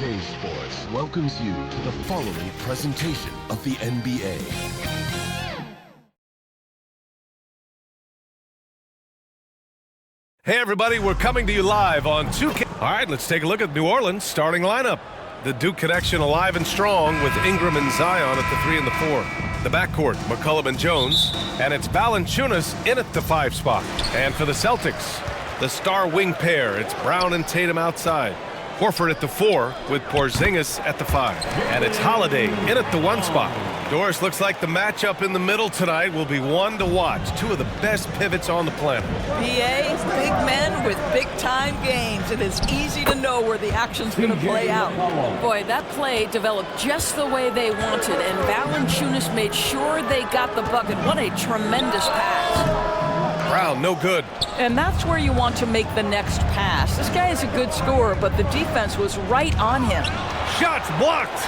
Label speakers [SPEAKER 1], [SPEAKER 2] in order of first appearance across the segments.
[SPEAKER 1] 2K Sports welcomes you to the following presentation of the NBA.
[SPEAKER 2] Hey everybody, we're coming to you live on 2K. All right, let's take a look at New Orleans starting lineup. The Duke connection alive and strong with Ingram and Zion at the 3 and the 4. The backcourt, McCollum and Jones, and it's Valanciunas in at the 5 spot. And for the Celtics, the star wing pair, it's Brown and Tatum outside. Horford at the 4 with Porzingis at the 5. And it's Holiday in at the 1 spot. Doris, looks like the matchup in the middle tonight will be one to watch. Two of the best pivots on the planet.
[SPEAKER 3] PA, big men with big-time games. It is easy to know where the action's going to play out.
[SPEAKER 4] Boy, that play developed just the way they wanted, and Valanciunas made sure they got the bucket. What a tremendous pass.
[SPEAKER 2] Brown, no good.
[SPEAKER 4] And that's where you want to make the next pass. This guy is a good scorer, but the defense was right on him.
[SPEAKER 2] Shots blocked.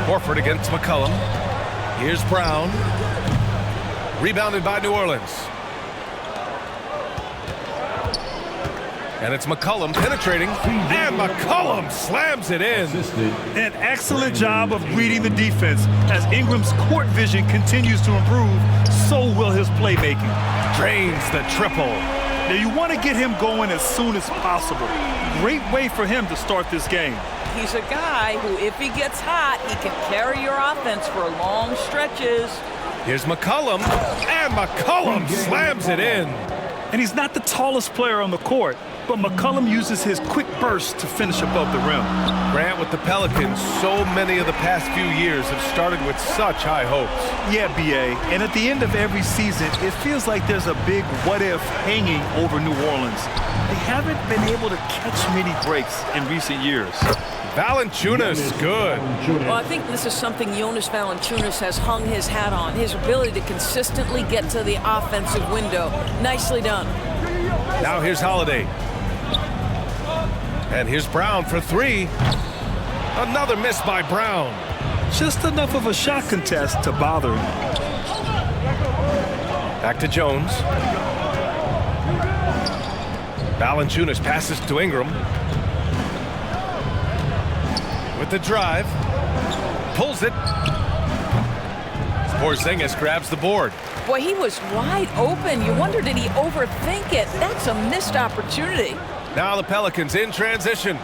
[SPEAKER 2] Horford against McCollum. Here's Brown. Rebounded by New Orleans. And it's McCollum penetrating. And McCollum slams it in.
[SPEAKER 5] An excellent job of reading the defense. As Ingram's court vision continues to improve, so will his playmaking.
[SPEAKER 2] Drains the triple.
[SPEAKER 5] Now you want to get him going as soon as possible. Great way for him to start this game.
[SPEAKER 3] He's a guy who, if he gets hot, he can carry your offense for long stretches.
[SPEAKER 2] Here's McCollum, and McCollum slams it in.
[SPEAKER 5] And he's not the tallest player on the court, but McCollum uses his quick burst to finish above the rim.
[SPEAKER 2] Grant, with the Pelicans, so many of the past few years have started with such high hopes.
[SPEAKER 5] Yeah, B.A., and at the end of every season, it feels like there's a big what-if hanging over New Orleans. They haven't been able to catch many breaks in recent years.
[SPEAKER 2] Valanciunas, good.
[SPEAKER 4] Well, I think this is something Jonas Valanciunas has hung his hat on, his ability to consistently get to the offensive window. Nicely done.
[SPEAKER 2] Now here's Holiday. And here's Brown for 3. Another miss by Brown.
[SPEAKER 5] Just enough of a shot contest to bother him.
[SPEAKER 2] Back to Jones. Valanciunas passes to Ingram. With the drive. Pulls it. Porzingis grabs the board.
[SPEAKER 4] Boy, he was wide open. You wonder, did he overthink it? That's a missed opportunity.
[SPEAKER 2] Now the Pelicans in transition.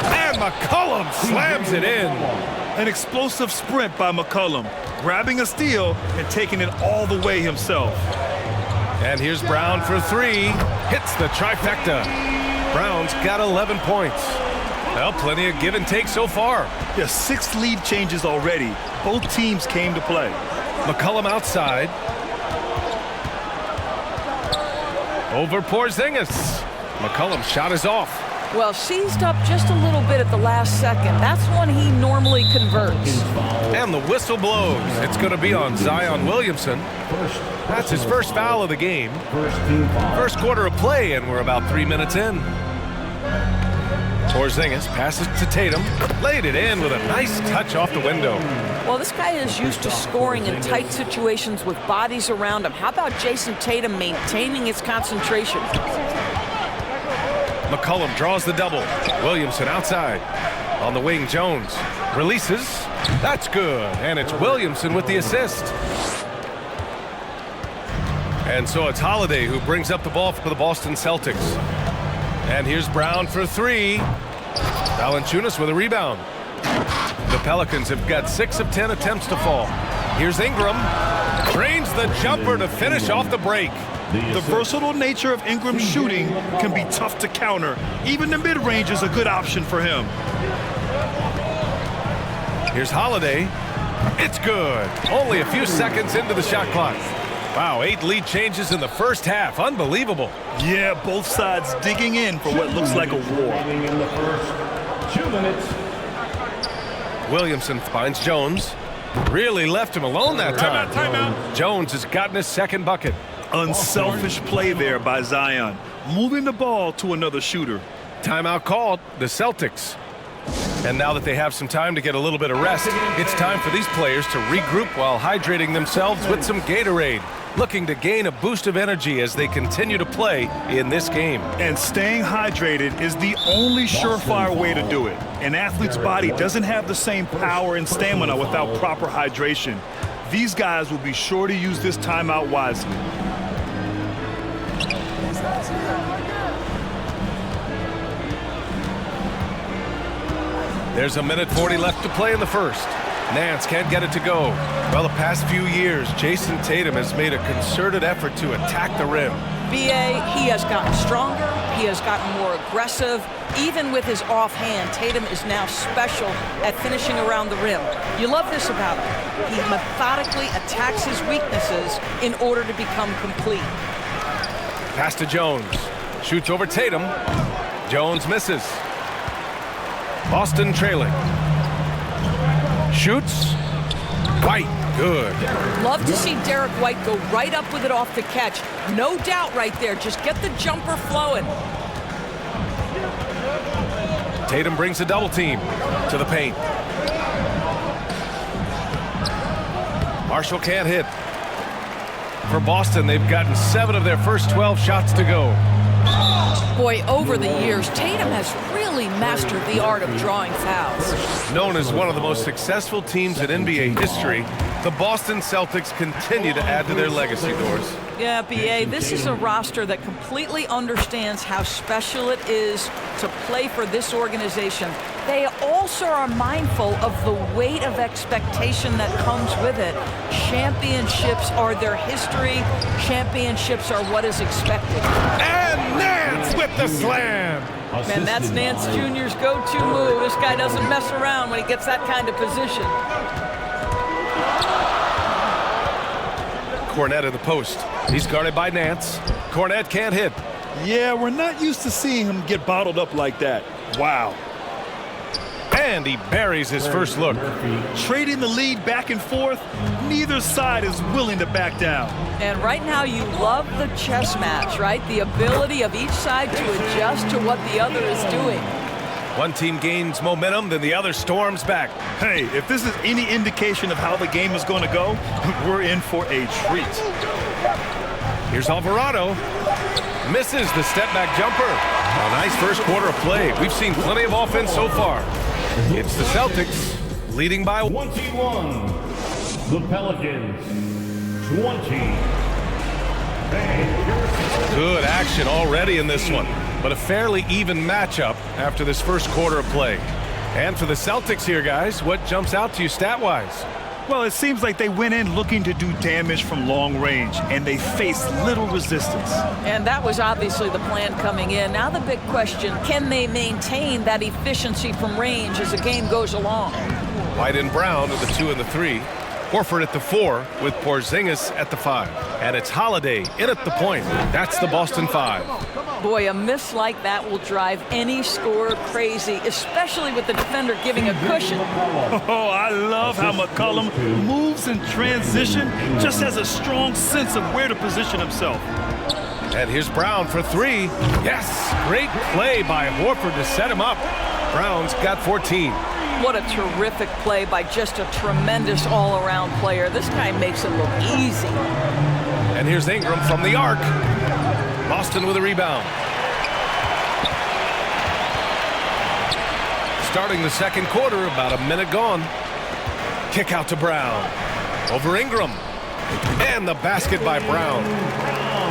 [SPEAKER 2] And McCollum slams it in.
[SPEAKER 5] An explosive sprint by McCollum, grabbing a steal and taking it all the way himself.
[SPEAKER 2] And here's Brown for 3. Hits the trifecta. Brown's got 11 points. Well, plenty of give and take so far.
[SPEAKER 5] There's 6 lead changes already. Both teams came to play.
[SPEAKER 2] McCollum outside. Over Porzingis. McCollum's shot is off.
[SPEAKER 4] Well, seized up just a little bit at the last second. That's when he normally converts.
[SPEAKER 2] And the whistle blows. It's going to be on Zion Williamson. That's his first foul of the game. First quarter of play, and we're about 3 minutes in. Porzingis passes to Tatum. Laid it in with a nice touch off the window.
[SPEAKER 4] Well, this guy is used to scoring in tight situations with bodies around him. How about Jason Tatum maintaining his concentration?
[SPEAKER 2] McCollum draws the double. Williamson outside. On the wing, Jones releases. That's good. And it's Williamson with the assist. And so it's Holiday who brings up the ball for the Boston Celtics. And here's Brown for 3. Valanciunas with a rebound. The Pelicans have got 6 of 10 attempts to fall. Here's Ingram. Drains the jumper to finish off the break.
[SPEAKER 5] The versatile nature of Ingram's shooting can be tough to counter. Even the mid-range is a good option for him.
[SPEAKER 2] Here's Holiday. It's good. Only a few seconds into the shot clock. Wow, 8 lead changes in the first half. Unbelievable.
[SPEAKER 5] Yeah, both sides digging in for what looks like a war.
[SPEAKER 1] In the first 2 minutes.
[SPEAKER 2] Williamson finds Jones. Really left him alone that time.
[SPEAKER 5] Timeout.
[SPEAKER 2] Jones has gotten his second bucket.
[SPEAKER 5] Unselfish play there by Zion, moving the ball to another shooter.
[SPEAKER 2] Timeout called, the Celtics. And now that they have some time to get a little bit of rest, it's time for these players to regroup while hydrating themselves with some Gatorade. looking to gain a boost of energy as they continue to play in this game.
[SPEAKER 5] And staying hydrated is the only surefire way to do it. An athlete's body doesn't have the same power and stamina without proper hydration. These guys will be sure to use this timeout wisely.
[SPEAKER 2] There's a minute 40 left to play in the first. Nance can't get it to go. Well, the past few years, Jason Tatum has made a concerted effort to attack the rim.
[SPEAKER 3] BA, he has gotten stronger. He has gotten more aggressive. Even with his offhand, Tatum is now special at finishing around the rim. You love this about him. He methodically attacks his weaknesses in order to become complete.
[SPEAKER 2] Pass to Jones. Shoots over Tatum. Jones misses. Boston trailing. Shoots. White, good.
[SPEAKER 3] Love to see Derek White go right up with it off the catch. No doubt right there. Just get the jumper flowing.
[SPEAKER 2] Tatum brings a double team to the paint. Marshall can't hit. For Boston, they've gotten 7 of their first 12 shots to go.
[SPEAKER 3] Boy, over the years, Tatum has really mastered the art of drawing fouls.
[SPEAKER 2] Known as one of the most successful teams in NBA history, the Boston Celtics continue to add to their legacy, Doors.
[SPEAKER 3] Yeah, BA, this is a roster that completely understands how special it is to play for this organization. They also are mindful of the weight of expectation that comes with it. Championships are their history. Championships are what is expected.
[SPEAKER 2] And Nance with the slam.
[SPEAKER 3] Man, that's Nance Jr.'s go-to move. This guy doesn't mess around when he gets that kind of position.
[SPEAKER 2] Cornette in the post. He's guarded by Nance. Cornette can't hit.
[SPEAKER 5] Yeah, we're not used to seeing him get bottled up like that. Wow.
[SPEAKER 2] And he buries his first look.
[SPEAKER 5] Trading the lead back and forth, neither side is willing to back down.
[SPEAKER 3] And right now you love the chess match, right? The ability of each side to adjust to what the other is doing.
[SPEAKER 2] One team gains momentum, then the other storms back.
[SPEAKER 5] Hey, if this is any indication of how the game is going to go, we're in for a treat.
[SPEAKER 2] Here's Alvarado. Misses the step-back jumper. A nice first quarter of play. We've seen plenty of offense so far. It's the Celtics leading by
[SPEAKER 1] 21. The Pelicans, 20.
[SPEAKER 2] Good action already in this one, but a fairly even matchup after this first quarter of play. And for the Celtics here, guys, what jumps out to you stat-wise?
[SPEAKER 5] Well, it seems like they went in looking to do damage from long range, and they faced little resistance.
[SPEAKER 3] And that was obviously the plan coming in. Now the big question, can they maintain that efficiency from range as the game goes along?
[SPEAKER 2] White and Brown are the 2 and the 3. Horford at the 4 with Porzingis at the 5. And it's Holiday in at the point. That's the Boston 5.
[SPEAKER 3] Boy, a miss like that will drive any scorer crazy, especially with the defender giving a cushion.
[SPEAKER 5] Oh, I love how McCollum moves in transition, just has a strong sense of where to position himself.
[SPEAKER 2] And here's Brown for 3. Yes, great play by Horford to set him up. Brown's got 14.
[SPEAKER 3] What a terrific play by just a tremendous all-around player. This guy makes it look easy.
[SPEAKER 2] And here's Ingram from the arc. Boston with a rebound. Starting the second quarter, about a minute gone. Kick out to Brown. Over Ingram. And the basket by Brown.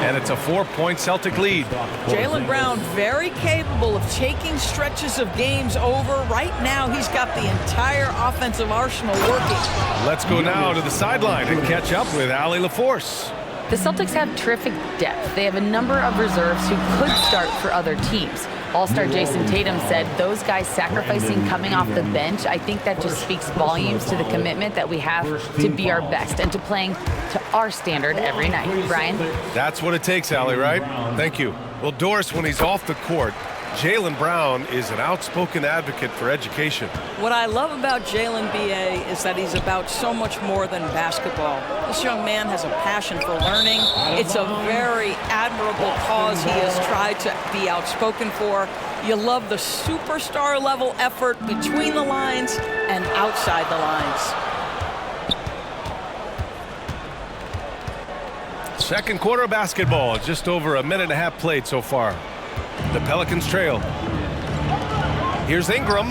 [SPEAKER 2] And it's a 4-point Celtic lead.
[SPEAKER 3] Jaylen Brown very capable of taking stretches of games over. Right now, he's got the entire offensive arsenal working.
[SPEAKER 2] Let's go now to the sideline and catch up with Allie LaForce.
[SPEAKER 6] The Celtics have terrific depth. They have a number of reserves who could start for other teams. All-star Jason Tatum said those guys sacrificing coming off the bench, I think that just speaks volumes to the commitment that we have to be our best and to playing to our standard every night. Brian?
[SPEAKER 2] That's what it takes, Allie, right? Thank you. Well, Doris, when he's off the court, Jaylen Brown is an outspoken advocate for education.
[SPEAKER 3] What I love about Jaylen, B.A., is that he's about so much more than basketball. This young man has a passion for learning. It's a very admirable cause he has tried to be outspoken for. You love the superstar level effort between the lines and outside the lines.
[SPEAKER 2] Second quarter of basketball, just over a minute and a half played so far. The Pelicans trail. Here's Ingram.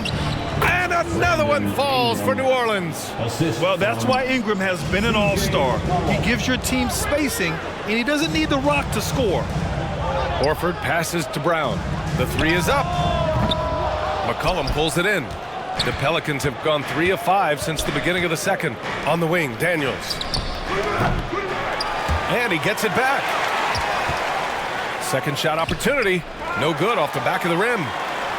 [SPEAKER 2] And another one falls for New Orleans.
[SPEAKER 5] Well, that's why Ingram has been an all-star. He gives your team spacing, and he doesn't need the rock to score.
[SPEAKER 2] Horford passes to Brown. The three is up. McCollum pulls it in. The Pelicans have gone 3 of 5 since the beginning of the second. On the wing, Daniels. And he gets it back. Second shot opportunity. No good off the back of the rim.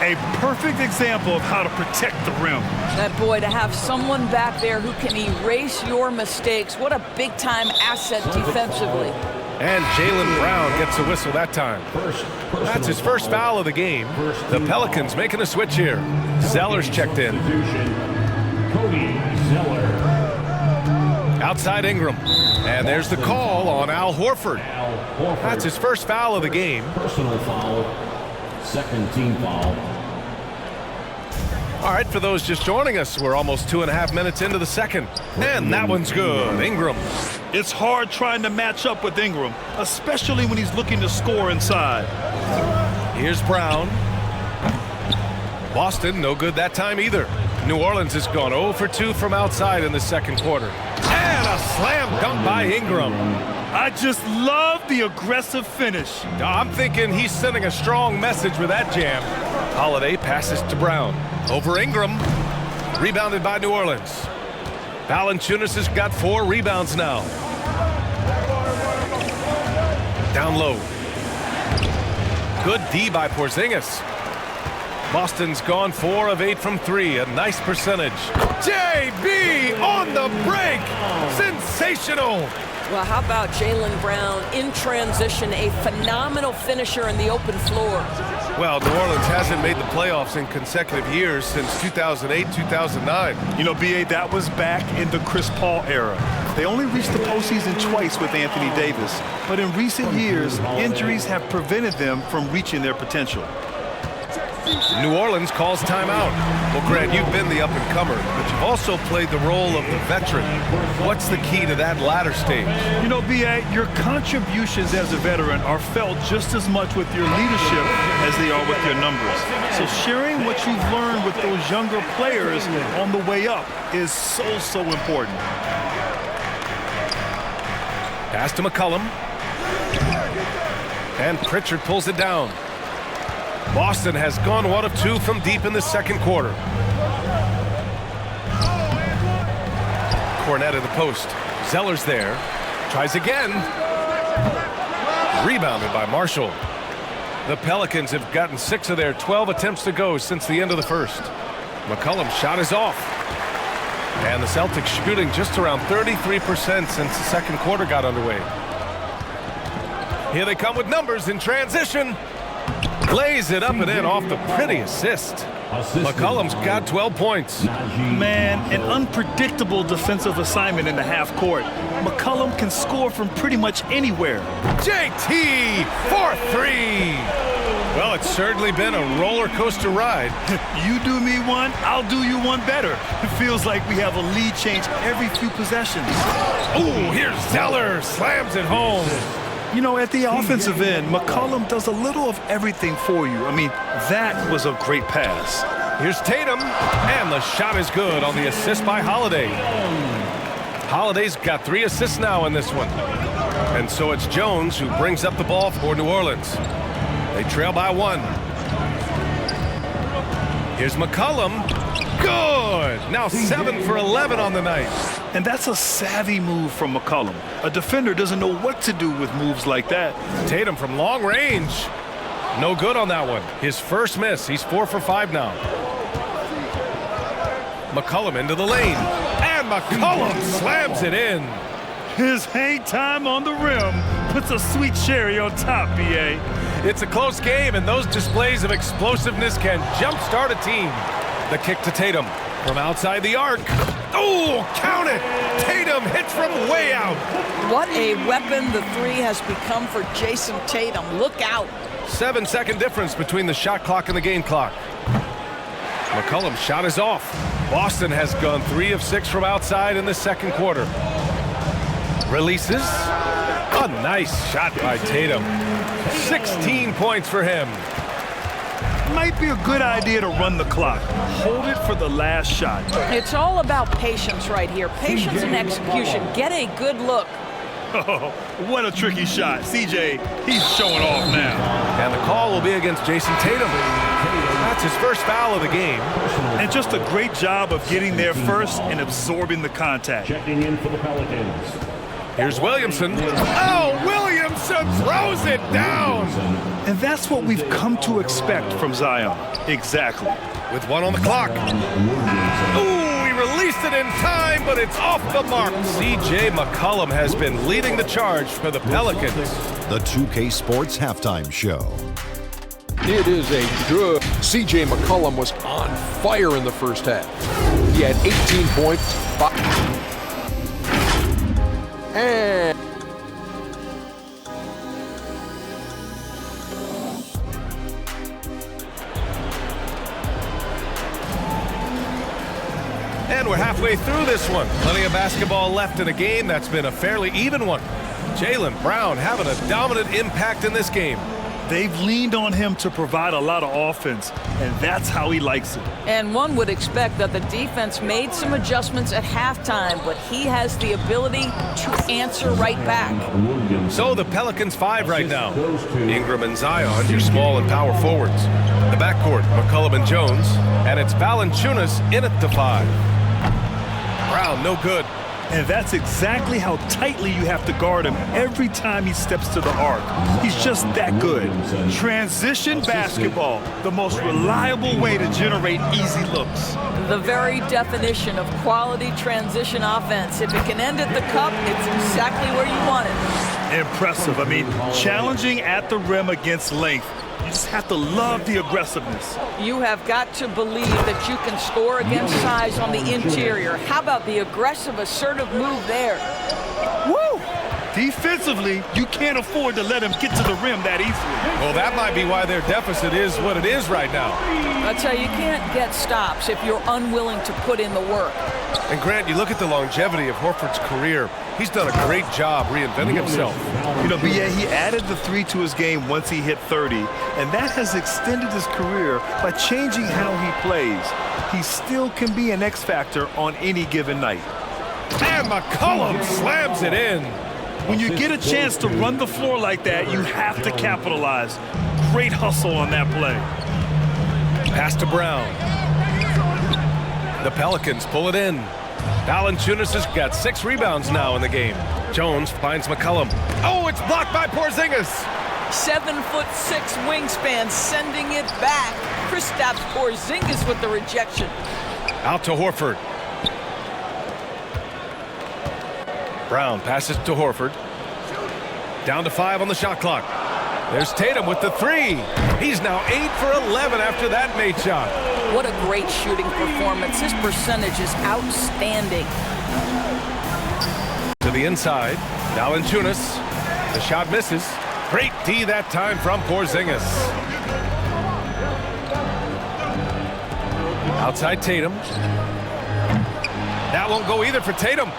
[SPEAKER 5] A perfect example of how to protect the rim.
[SPEAKER 3] That boy, to have someone back there who can erase your mistakes, what a big-time asset defensively.
[SPEAKER 2] And Jaylen Brown gets a whistle that time. That's his first foul of the game. The Pelicans making a switch here. Zeller's checked in. Outside Ingram. And there's the call on Al Horford. That's his first foul of the game.
[SPEAKER 1] Personal foul. Second team foul.
[SPEAKER 2] All right, for those just joining us, we're almost 2.5 minutes into the second. And that one's good. Ingram.
[SPEAKER 5] It's hard trying to match up with Ingram, especially when he's looking to score inside.
[SPEAKER 2] Here's Brown. Boston, no good that time either. New Orleans has gone 0 for 2 from outside in the second quarter. And a slam dunk by Ingram.
[SPEAKER 5] I just love the aggressive finish.
[SPEAKER 2] I'm thinking he's sending a strong message with that jam. Holiday passes to Brown. Over Ingram. Rebounded by New Orleans. Valanciunas has got 4 rebounds now. Down low. Good D by Porzingis. Boston's gone 4 of 8 from 3. A nice percentage. JB on the break. Sensational.
[SPEAKER 4] Well, how about Jaylen Brown in transition, a phenomenal finisher in the open floor.
[SPEAKER 2] Well, New Orleans hasn't made the playoffs in consecutive years since 2008, 2009.
[SPEAKER 5] You know, B.A., that was back in the Chris Paul era. They only reached the postseason twice with Anthony Davis. But in recent years, injuries have prevented them from reaching their potential.
[SPEAKER 2] New Orleans calls timeout. Well, Grant, you've been the up-and-comer, but you've also played the role of the veteran. What's the key to that latter stage?
[SPEAKER 5] You know, B.A., your contributions as a veteran are felt just as much with your leadership as they are with your numbers. So sharing what you've learned with those younger players on the way up is so important.
[SPEAKER 2] Pass to McCollum. And Pritchard pulls it down. Boston has gone 1 of 2 from deep in the second quarter. Cornette at the post. Zeller's there. Tries again. Rebounded by Marshall. The Pelicans have gotten 6 of their 12 attempts to go since the end of the first. McCollum's shot is off. And the Celtics shooting just around 33% since the second quarter got underway. Here they come with numbers in transition. Lays it up and in off the pretty assist. McCollum's got 12 points.
[SPEAKER 5] Man, an unpredictable defensive assignment in the half court. McCollum can score from pretty much anywhere.
[SPEAKER 2] JT for 3. Well, it's certainly been a roller coaster ride.
[SPEAKER 5] You do me one, I'll do you one better. It feels like we have a lead change every few possessions.
[SPEAKER 2] Ooh, here's Zeller. Slams it home.
[SPEAKER 5] You know, at the offensive end, McCollum does a little of everything for you. I mean, that was a great pass.
[SPEAKER 2] Here's Tatum, and the shot is good on the assist by Holiday. Holiday's got 3 assists now in this one. And so it's Jones who brings up the ball for New Orleans. They trail by 1. Here's McCollum. Good! Now 7 for 11 on the night.
[SPEAKER 5] And that's a savvy move from McCollum. A defender doesn't know what to do with moves like that.
[SPEAKER 2] Tatum from long range. No good on that one. His first miss. He's 4 for 5 now. McCollum into the lane. And McCollum slams it in.
[SPEAKER 5] His hang time on the rim puts a sweet cherry on top, B.A.
[SPEAKER 2] It's a close game, and those displays of explosiveness can jumpstart a team. The kick to Tatum from outside the arc. Oh, count it! Tatum hits from way out.
[SPEAKER 3] What a weapon the 3 has become for Jason Tatum. Look out.
[SPEAKER 2] 7-second difference between the shot clock and the game clock. McCollum's shot is off. Boston has gone 3 of 6 from outside in the second quarter. Releases. A nice shot by Tatum. 16 points for him.
[SPEAKER 5] Might be a good idea to run the clock. Hold it for the last shot.
[SPEAKER 3] It's all about patience right here. Patience and execution. Get a good look.
[SPEAKER 5] Oh, what a tricky shot. CJ, he's showing off now.
[SPEAKER 2] And the call will be against Jason Tatum. That's his first foul of the game.
[SPEAKER 5] And just a great job of getting there first and absorbing the contact.
[SPEAKER 1] Checking in for the Pelicans.
[SPEAKER 2] Here's Williamson. Oh, Williamson throws it down.
[SPEAKER 5] And that's what we've come to expect from Zion. Exactly.
[SPEAKER 2] With 1 on the clock. Ooh, he released it in time, but it's off the mark. C.J. McCollum has been leading the charge for the Pelicans.
[SPEAKER 7] The 2K Sports Halftime Show.
[SPEAKER 8] It is a good. C.J. McCollum was on fire in the first half. He had 18 points.
[SPEAKER 2] And we're halfway through this one. Plenty of basketball left in a game that's been a fairly even one. Jaylen Brown having a dominant impact in this game.
[SPEAKER 5] They've leaned on him to provide a lot of offense, and that's how he likes it.
[SPEAKER 3] And one would expect that the defense made some adjustments at halftime, but he has the ability to answer right back.
[SPEAKER 2] So the Pelicans 5 right now. Ingram and Zion, your small and power forwards. The backcourt, McCollum and Jones. And it's Valanciunas in at the 5. Brown, no good.
[SPEAKER 5] And that's exactly how tightly you have to guard him every time he steps to the arc. He's just that good. Transition basketball, the most reliable way to generate easy looks.
[SPEAKER 3] The very definition of quality transition offense. If it can end at the cup, it's exactly where you want it.
[SPEAKER 5] Impressive. I mean, challenging at the rim against length. You just have to love the aggressiveness.
[SPEAKER 3] You have got to believe that you can score against size on the interior. How about the aggressive, assertive move there?
[SPEAKER 5] Woo! Defensively, you can't afford to let him get to the rim that easily.
[SPEAKER 2] Well, that might be why their deficit is what it is right now.
[SPEAKER 3] I tell you, you can't get stops if you're unwilling to put in the work.
[SPEAKER 2] And Grant, you look at the longevity of Horford's career. He's done a great job reinventing himself.
[SPEAKER 5] You know, B.A., he added the 3 to his game once he hit 30, and that has extended his career by changing how he plays. He still can be an X factor on any given night.
[SPEAKER 2] And McCollum slams it in.
[SPEAKER 5] When you get a chance to run the floor like that, you have to capitalize. Great hustle on that play.
[SPEAKER 2] Pass to Brown. The Pelicans pull it in. Valanciunas has got 6 rebounds now in the game. Jones finds McCollum. Oh, it's blocked by Porzingis.
[SPEAKER 3] 7'6" wingspan, sending it back. Kristaps Porzingis with the rejection.
[SPEAKER 2] Out to Horford. Brown passes to Horford. Down to 5 on the shot clock. There's Tatum with the 3. He's now 8 for 11 after that made shot.
[SPEAKER 3] What a great shooting performance. His percentage is outstanding.
[SPEAKER 2] To the inside. Valanciunas. The shot misses. Great D that time from Porzingis. Outside Tatum. That won't go either for Tatum.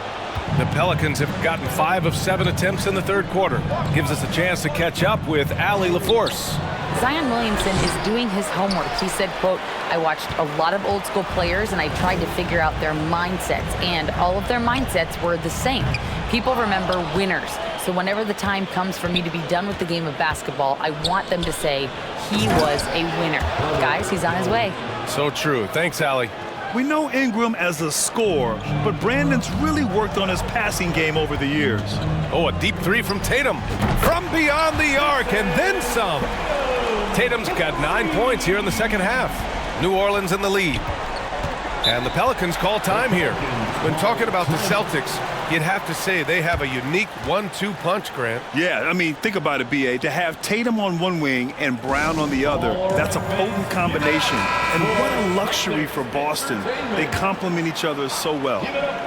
[SPEAKER 2] The Pelicans have gotten 5 of 7 attempts in the third quarter. Gives us a chance to catch up with Allie LaForce.
[SPEAKER 6] Zion Williamson is doing his homework. He said, quote, I watched a lot of old school players and I tried to figure out their mindsets, and all of their mindsets were the same. People remember winners. So whenever the time comes for me to be done with the game of basketball, I want them to say he was a winner. Guys, he's on his way.
[SPEAKER 2] So true. Thanks, Allie.
[SPEAKER 5] We know Ingram as a scorer, but Brandon's really worked on his passing game over the years.
[SPEAKER 2] Oh, a deep 3 from Tatum. From beyond the arc and then some. Tatum's got 9 points here in the second half. New Orleans in the lead. And the Pelicans call time here. When talking about the Celtics, you'd have to say they have a unique 1-2 punch, Grant.
[SPEAKER 5] Yeah, I mean, think about it, B.A. To have Tatum on one wing and Brown on the other, that's a potent combination. And what a luxury for Boston. They complement each other so well.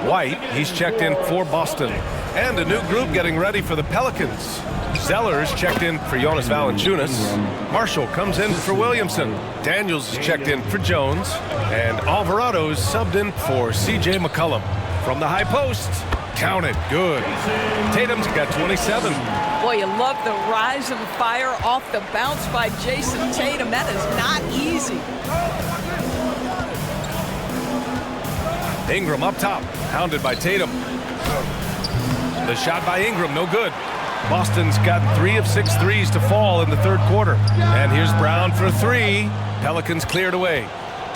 [SPEAKER 2] White, he's checked in for Boston. And a new group getting ready for the Pelicans. Zeller is checked in for Jonas Valanciunas. Marshall comes in for Williamson. Daniels is checked in for Jones. And Alvarado's subbed in for C.J. McCollum. From the high post, count it, good. Tatum's got 27.
[SPEAKER 3] Boy, you love the rise and fire off the bounce by Jason Tatum. That is not easy.
[SPEAKER 2] Ingram up top, hounded by Tatum. The shot by Ingram, no good. Boston's got 3 of 6 threes to fall in the third quarter. And here's Brown for 3. Pelicans cleared away.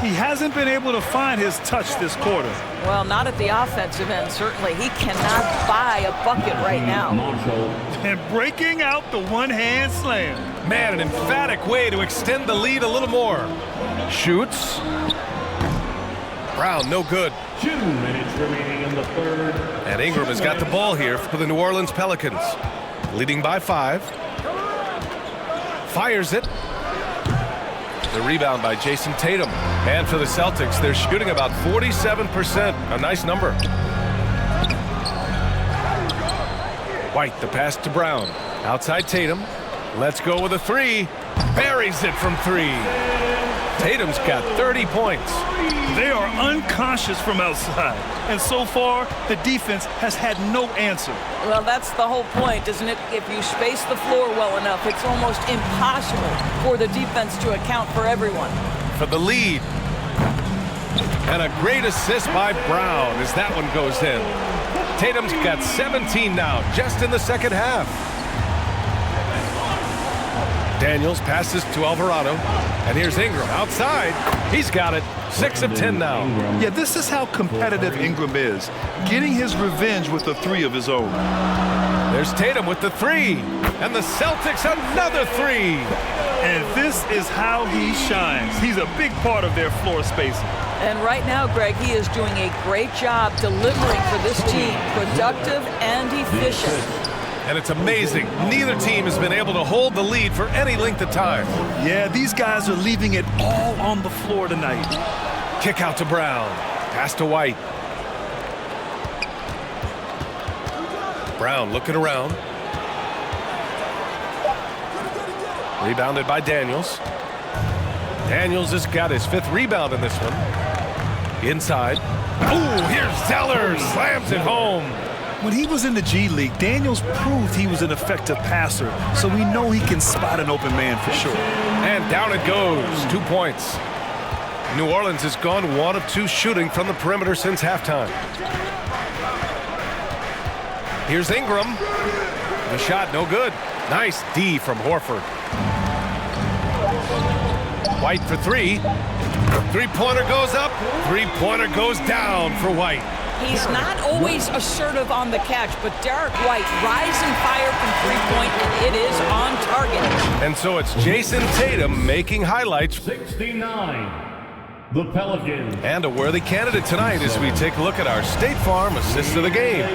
[SPEAKER 5] He hasn't been able to find his touch this quarter.
[SPEAKER 3] Well, not at the offensive end, certainly. He cannot buy a bucket right now.
[SPEAKER 5] And breaking out the one-hand slam.
[SPEAKER 2] Man, an emphatic way to extend the lead a little more. Shoots. Brown, no good.
[SPEAKER 9] 2 minutes remaining in the third.
[SPEAKER 2] And Ingram has got the ball here for the New Orleans Pelicans. Leading by 5. Fires it. The rebound by Jason Tatum. And for the Celtics, they're shooting about 47%. A nice number. White, the pass to Brown. Outside Tatum. Let's go with a 3. Buries it from 3. Tatum's got 30 points.
[SPEAKER 5] They are unconscious from outside. And so far, the defense has had no answer.
[SPEAKER 3] Well, that's the whole point, isn't it? If you space the floor well enough, it's almost impossible for the defense to account for everyone.
[SPEAKER 2] For the lead. And a great assist by Brown as that one goes in. Tatum's got 17 now, just in the second half. Daniels passes to Alvarado. And here's Ingram outside. He's got it. 6 of 10 now.
[SPEAKER 5] Yeah, this is how competitive Ingram is. Getting his revenge with a 3 of his own.
[SPEAKER 2] There's Tatum with the 3. And the Celtics another 3.
[SPEAKER 5] And this is how he shines. He's a big part of their floor spacing.
[SPEAKER 3] And right now, Greg, he is doing a great job delivering for this team. Productive and efficient.
[SPEAKER 2] And it's amazing. Neither team has been able to hold the lead for any length of time.
[SPEAKER 5] Yeah, these guys are leaving it all on the floor tonight.
[SPEAKER 2] Kick out to Brown. Pass to White. Brown looking around. Rebounded by Daniels. Daniels has got his 5th rebound in this one. Inside. Oh, here's Zeller. Slams it home.
[SPEAKER 5] When he was in the G League, Daniels proved he was an effective passer, so we know he can spot an open man for sure.
[SPEAKER 2] And down it goes. 2 points. New Orleans has gone 1 of 2 shooting from the perimeter since halftime. Here's Ingram. The shot no good. Nice D from Horford. White for 3. Three-pointer goes up. Three-pointer goes down for White.
[SPEAKER 3] He's not always assertive on the catch, but Derek White, rise and fire from three-point, and it is on target.
[SPEAKER 2] And so it's Jason Tatum making highlights.
[SPEAKER 9] 69. The Pelicans.
[SPEAKER 2] And a worthy candidate tonight as we take a look at our State Farm assist of the game.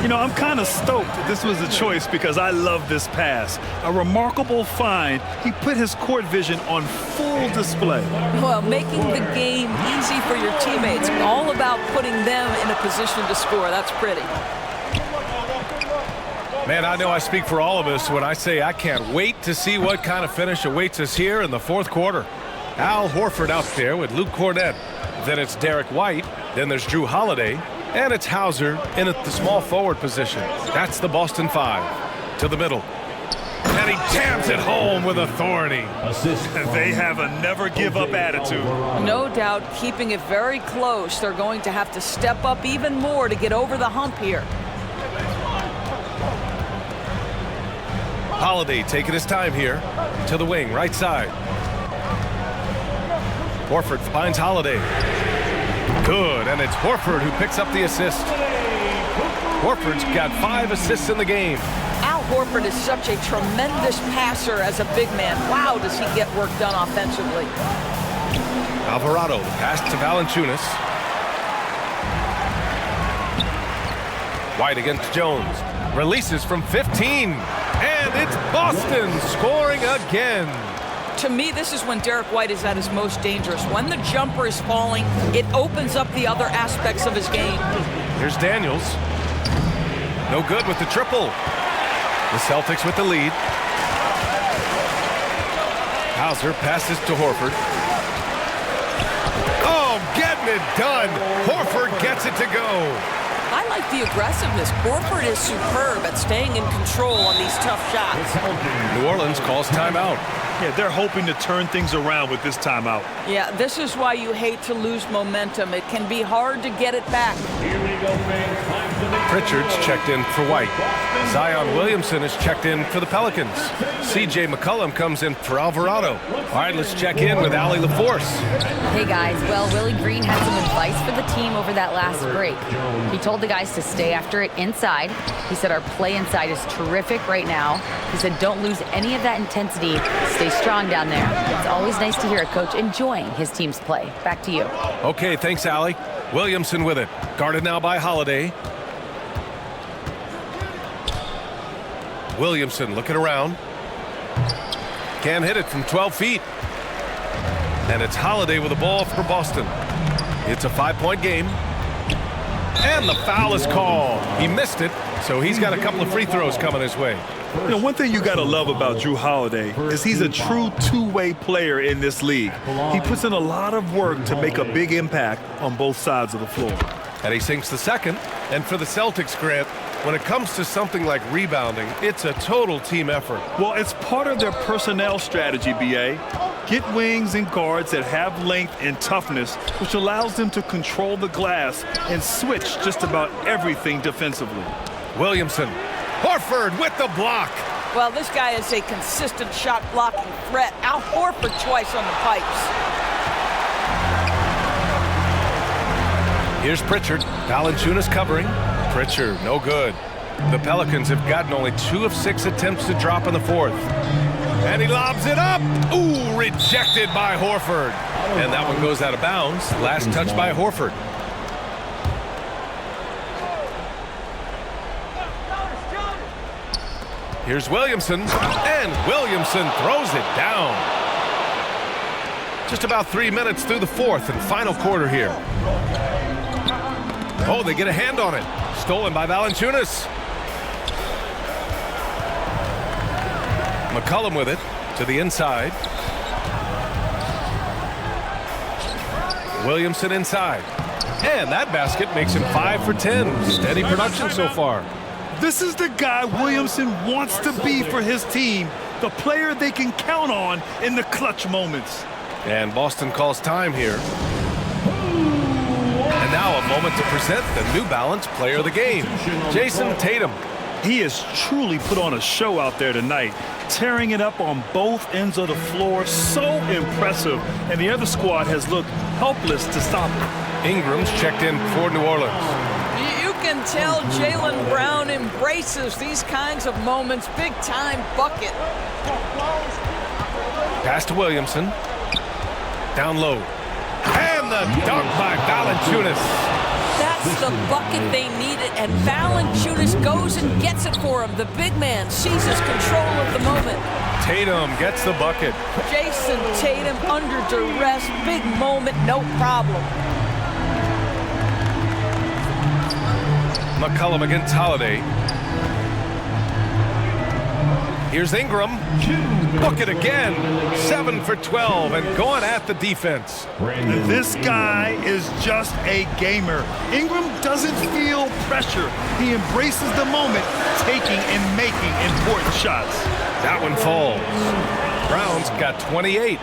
[SPEAKER 5] You know, I'm kind of stoked that this was a choice because I love this pass. A remarkable find. He put his court vision on full display.
[SPEAKER 3] Well, making the game easy for your teammates. All about putting them in a position to score. That's pretty.
[SPEAKER 2] Man, I know I speak for all of us when I say I can't wait to see what kind of finish awaits us here in the fourth quarter. Al Horford out there with Luke Cornett. Then it's Derek White. Then there's Drew Holiday. And it's Hauser in at the small forward position. That's the Boston 5. To the middle. And he jams it home with authority.
[SPEAKER 5] They have a never-give-up attitude.
[SPEAKER 3] No doubt keeping it very close. They're going to have to step up even more to get over the hump here.
[SPEAKER 2] Holiday taking his time here. To the wing, right side. Horford finds Holiday. Good, and it's Horford who picks up the assist. Horford's got 5 assists in the game.
[SPEAKER 3] Al Horford is such a tremendous passer as a big man. Wow, does he get work done offensively.
[SPEAKER 2] Alvarado, the pass to Valanciunas. White against Jones. Releases from 15. And it's Boston scoring again.
[SPEAKER 3] To me, this is when Derek White is at his most dangerous. When the jumper is falling, it opens up the other aspects of his game.
[SPEAKER 2] Here's Daniels. No good with the triple. The Celtics with the lead. Hauser passes to Horford. Oh, getting it done. Horford gets it to go.
[SPEAKER 4] I like the aggressiveness. Horford is superb at staying in control on these tough shots.
[SPEAKER 2] New Orleans calls timeout.
[SPEAKER 5] Yeah, they're hoping to turn things around with this timeout.
[SPEAKER 3] Yeah, this is why you hate to lose momentum. It can be hard to get it back.
[SPEAKER 9] Here we go, fans. Time to make
[SPEAKER 2] Pritchard's checked in for White. Zion Williamson is checked in for the Pelicans. CJ McCollum comes in for Alvarado. All right, let's check in with Allie LaForce.
[SPEAKER 6] Hey guys, well, Willie Green had some advice for the team over that last break. He told the guys to stay after it inside. He said our play inside is terrific right now. He said don't lose any of that intensity. Stay strong down there. It's always nice to hear a coach enjoying his team's play. Back to you.
[SPEAKER 2] Okay, thanks, Allie. Williamson with it. Guarded now by Holiday. Williamson looking around. Can't hit it from 12 feet. And it's Holiday with the ball for Boston. It's a 5-point game. And the foul is called. He missed it, so he's got a couple of free throws coming his way.
[SPEAKER 5] You know, one thing you got to love about Jrue Holiday is he's a true two-way player in this league. He puts in a lot of work to make a big impact on both sides of the floor.
[SPEAKER 2] And he sinks the second. And for the Celtics, Grant, when it comes to something like rebounding, it's a total team effort.
[SPEAKER 5] Well, it's part of their personnel strategy, B.A. Get wings and guards that have length and toughness, which allows them to control the glass and switch just about everything defensively.
[SPEAKER 2] Williamson. Horford with the block.
[SPEAKER 3] Well, this guy is a consistent shot blocking threat. Al Horford twice on the pipes.
[SPEAKER 2] Here's Pritchard. Valanciunas covering. Pritchard, no good. The Pelicans have gotten only 2 of 6 attempts to drop in the fourth. And he lobs it up. Ooh, rejected by Horford. And that one goes out of bounds. Last touch by Horford. Here's Williamson, and Williamson throws it down. Just about 3 minutes through the fourth and final quarter here. Oh, they get a hand on it. Stolen by Valanciunas. McCollum with it to the inside. Williamson inside. And that basket makes him 5 for 10. Steady production so far.
[SPEAKER 5] This is the guy Williamson wants to be for his team, the player they can count on in the clutch moments.
[SPEAKER 2] And Boston calls time here. And now a moment to present the New Balance Player of the Game, Jason Tatum.
[SPEAKER 5] He has truly put on a show out there tonight, tearing it up on both ends of the floor. So impressive. And the other squad has looked helpless to stop it.
[SPEAKER 2] Ingram's checked in for New Orleans.
[SPEAKER 3] You can tell Jaylen Brown embraces these kinds of moments. Big-time bucket.
[SPEAKER 2] Pass to Williamson. Down low. And the dunk by Valanciunas.
[SPEAKER 4] That's the bucket they needed, and Valanciunas goes and gets it for him. The big man seizes control of the moment.
[SPEAKER 2] Tatum gets the bucket.
[SPEAKER 3] Jason Tatum under duress. Big moment, no problem.
[SPEAKER 2] McCollum against Holiday. Here's Ingram. Bucket again. 7 for 12 and going at the defense.
[SPEAKER 5] This guy is just a gamer. Ingram doesn't feel pressure. He embraces the moment, taking and making important shots.
[SPEAKER 2] That one falls. Brown's got 28.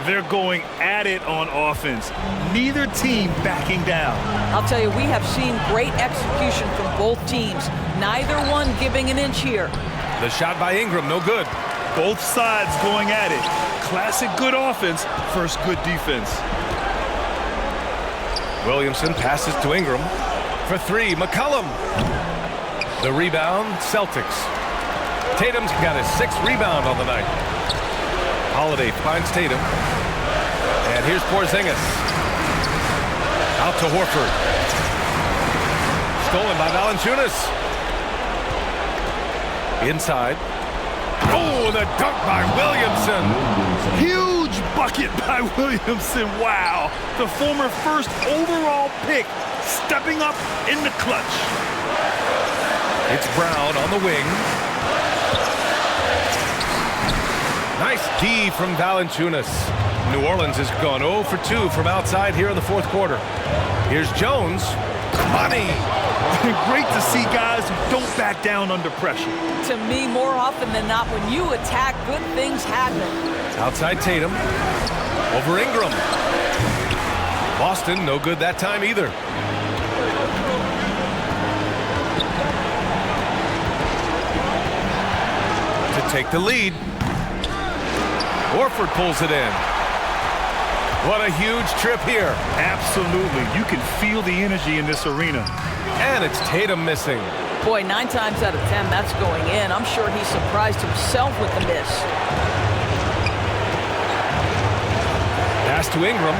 [SPEAKER 5] They're going at it on offense. Neither team backing down.
[SPEAKER 3] I'll tell you, we have seen great execution from both teams. Neither one giving an inch here.
[SPEAKER 2] The shot by Ingram, no good.
[SPEAKER 5] Both sides going at it. Classic good offense versus good defense.
[SPEAKER 2] Williamson passes to Ingram. For 3, McCollum. The rebound, Celtics. Tatum's got his 6th rebound on the night. Holiday finds Tatum. And here's Porzingis. Out to Horford. Stolen by Valanciunas. Inside. Oh, the dunk by Williamson.
[SPEAKER 5] Huge bucket by Williamson. Wow. The former first overall pick stepping up in the clutch.
[SPEAKER 2] It's Brown on the wing. Nice D from Valanciunas. New Orleans has gone 0 for 2 from outside here in the fourth quarter. Here's Jones. Money!
[SPEAKER 5] Great to see guys who don't back down under pressure.
[SPEAKER 3] To me, more often than not, when you attack, good things happen.
[SPEAKER 2] Outside Tatum. Over Ingram. Boston, no good that time either. To take the lead. Horford pulls it in. What a huge trip here.
[SPEAKER 5] Absolutely. You can feel the energy in this arena.
[SPEAKER 2] And it's Tatum missing.
[SPEAKER 3] Boy, 9 times out of 10, that's going in. I'm sure he surprised himself with the miss.
[SPEAKER 2] Pass to Ingram.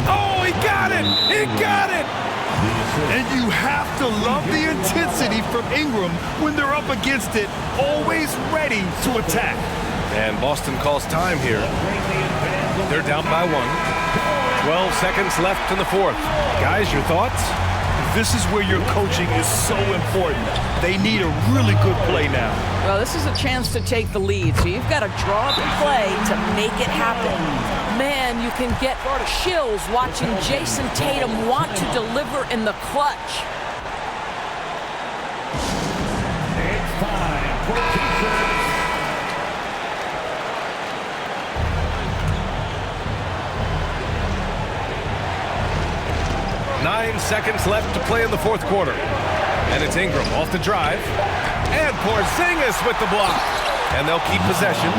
[SPEAKER 2] Oh, he got it! He got it!
[SPEAKER 5] And you have to love the intensity from Ingram when they're up against it, always ready to attack.
[SPEAKER 2] And Boston calls time here. They're down by 1. 12 seconds left in the fourth. Guys, your thoughts?
[SPEAKER 5] This is where your coaching is so important. They need a really good play now.
[SPEAKER 3] Well, this is a chance to take the lead, so you've got to draw up a play to make it happen.
[SPEAKER 4] Man, you can get chills watching Jason Tatum want to deliver in the clutch.
[SPEAKER 9] It's time for T-shirts.
[SPEAKER 2] 9 seconds left to play in the fourth quarter. And it's Ingram off the drive. And Porzingis with the block. And they'll keep possession.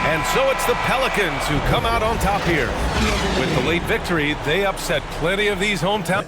[SPEAKER 2] And so it's the Pelicans who come out on top here. With the late victory, they upset plenty of these hometown.